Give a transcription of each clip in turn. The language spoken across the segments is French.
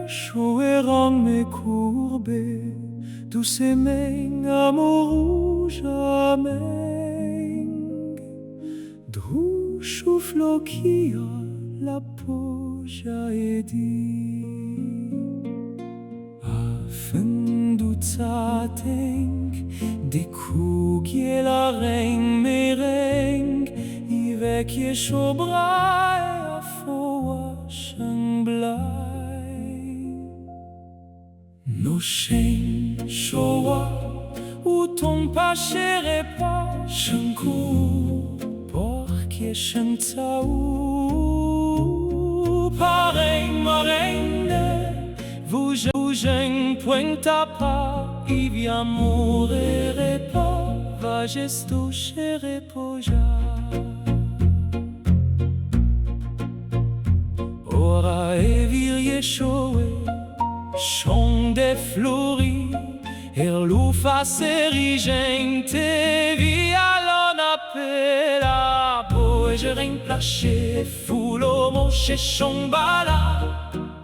Choerang courbé, tous meng amour jamais. Drou chouflokia la poja edi. Afendu tzatenk, de kugie la reng mereng, ivek yeshobrai afoa shangblai. No shen showa, ou ton pas chere pas shanku, porkie shantau, pareng marende, vujeng puenta pa, ivi amorere pa, vagesto chere poja. Ora evir yeshoe, chant des fleuris, lufa serigente, vialon appela, poegering plaché, fulo moche chombala,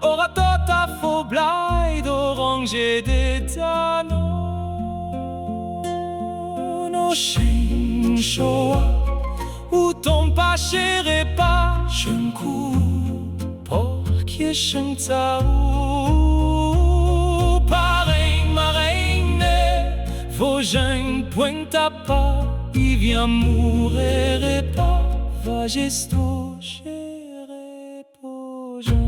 ora tota foblai d'orange de dano. No shen shoa, ou ton pas chere pas, shenku, porkie shantau, pareng marene, vojeng puenta pa, ivi amorere pa, vagesto chere poja.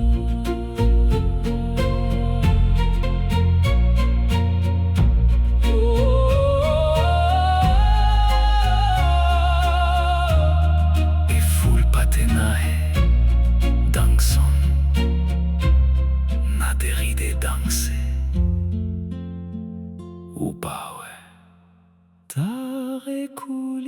Tare cool.